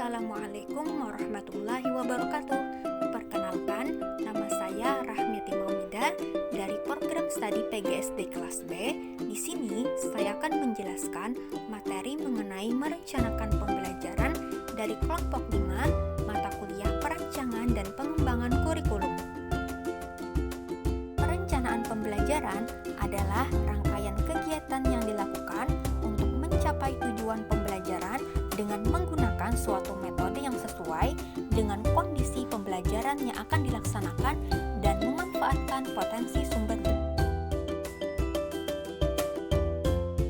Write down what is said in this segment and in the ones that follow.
Assalamualaikum warahmatullahi wabarakatuh. Perkenalkan, nama saya Rahmiyati Maumida dari program studi PGSD kelas B. Di sini saya akan menjelaskan materi mengenai merencanakan pembelajaran dari kelompok 5 mata kuliah perancangan dan pengembangan kurikulum. Perencanaan pembelajaran adalah rangkaian kegiatan yang dilakukan untuk mencapai tujuan pembelajaran dengan menggunakan suatu metode yang sesuai dengan kondisi pembelajaran yang akan dilaksanakan dan memanfaatkan potensi sumber.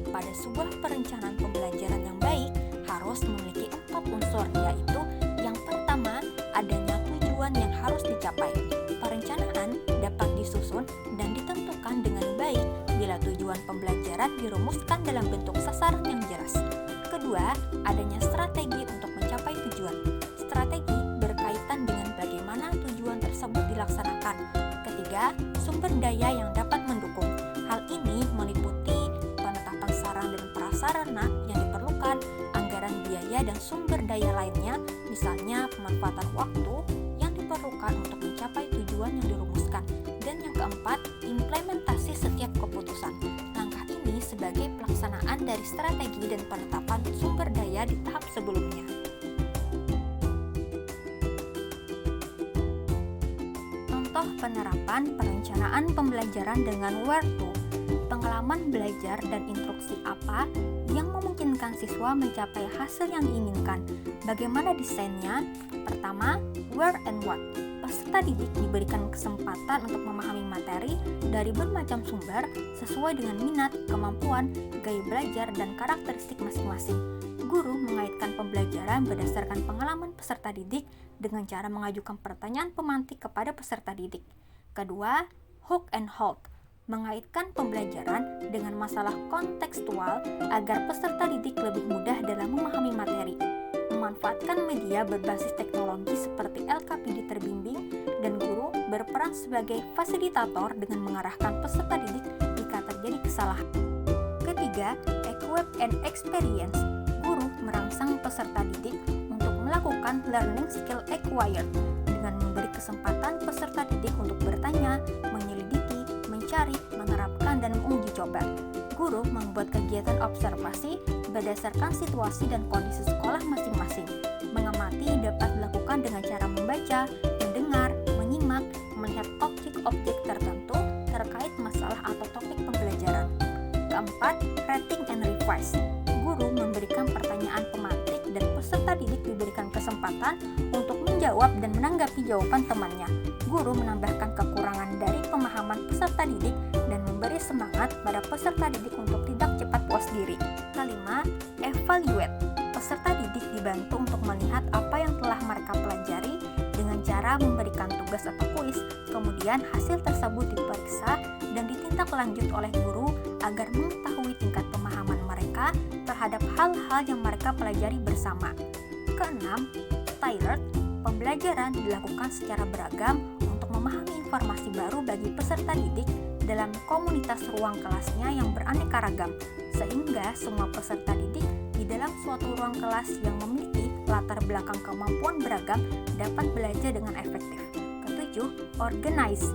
Pada sebuah perencanaan pembelajaran yang baik harus memiliki 4 unsur, yaitu yang pertama, adanya tujuan yang harus dicapai. Perencanaan dapat disusun dan ditentukan dengan baik bila tujuan pembelajaran dirumuskan dalam bentuk sasaran yang jelas. Kedua, adanya strategi untuk mencapai tujuan. Strategi berkaitan dengan bagaimana tujuan tersebut dilaksanakan. Ketiga, sumber daya yang dapat mendukung. Hal ini meliputi penetapan sarana dan prasarana yang diperlukan, anggaran biaya dan sumber daya lainnya, misalnya pemanfaatan waktu yang diperlukan untuk mencapai tujuan yang dirumuskan. Dan yang keempat, implementasi setiap keputusan. Langkah ini sebagai pelaksanaan dari strategi dan penetapan sumber daya di tahap sebelumnya. Contoh penerapan perencanaan pembelajaran dengan where to. Pengalaman belajar dan instruksi apa yang memungkinkan siswa mencapai hasil yang diinginkan. Bagaimana desainnya? Pertama, where and what. Peserta didik diberikan kesempatan untuk memahami materi dari bermacam sumber sesuai dengan minat, kemampuan, gaya belajar, dan karakteristik masing-masing. Guru mengaitkan pembelajaran berdasarkan pengalaman peserta didik dengan cara mengajukan pertanyaan pemantik kepada peserta didik. Kedua, hook and hold. Mengaitkan pembelajaran dengan masalah kontekstual agar peserta didik lebih mudah dalam memahami materi. Memanfaatkan media berbasis teknologi seperti LKPD terbimbing, dan guru berperan sebagai fasilitator dengan mengarahkan peserta didik jika terjadi kesalahan. Ketiga, equip and experience. Guru merangsang peserta didik untuk melakukan learning skill acquired dengan memberi kesempatan peserta didik untuk bertanya, menyelidiki, mencari, menerapkan, dan menguji coba. Guru membuat kegiatan observasi berdasarkan situasi dan kondisi sekolah masing-masing. Mengamati dapat dilakukan dengan cara membaca, mendengar, menyimak, melihat objek-objek tertentu terkait masalah atau topik pembelajaran. Keempat, rating and revise. Guru memberikan pertanyaan pemantik dan peserta didik diberikan kesempatan untuk menjawab dan menanggapi jawaban temannya. Guru menambahkan kekurangan dari pemahaman peserta didik dan memberi semangat pada peserta didik untuk tidak cepat puas diri. Kelima, evaluate. Peserta didik dibantu untuk melihat apa yang telah mereka pelajari dengan cara memberikan tugas atau kuis. Kemudian hasil tersebut diperiksa dan ditindaklanjut oleh guru agar mengetahui tingkat pemahaman mereka terhadap hal-hal yang mereka pelajari bersama. Keenam, tailored. Pembelajaran dilakukan secara beragam untuk memahami informasi baru bagi peserta didik dalam komunitas ruang kelasnya yang beraneka ragam, sehingga semua peserta didik di dalam suatu ruang kelas yang memiliki latar belakang kemampuan beragam dapat belajar dengan efektif. Ketujuh, organize.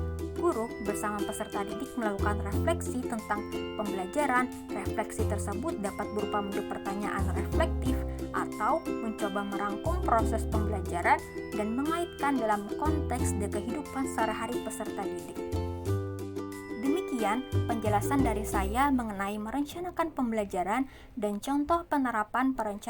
Guru bersama peserta didik melakukan refleksi tentang pembelajaran. Refleksi tersebut dapat berupa bentuk pertanyaan reflektif atau mencoba merangkum proses pembelajaran dan mengaitkan dalam konteks dan kehidupan sehari-hari peserta didik. Demikian penjelasan dari saya mengenai merencanakan pembelajaran dan contoh penerapan perencanaan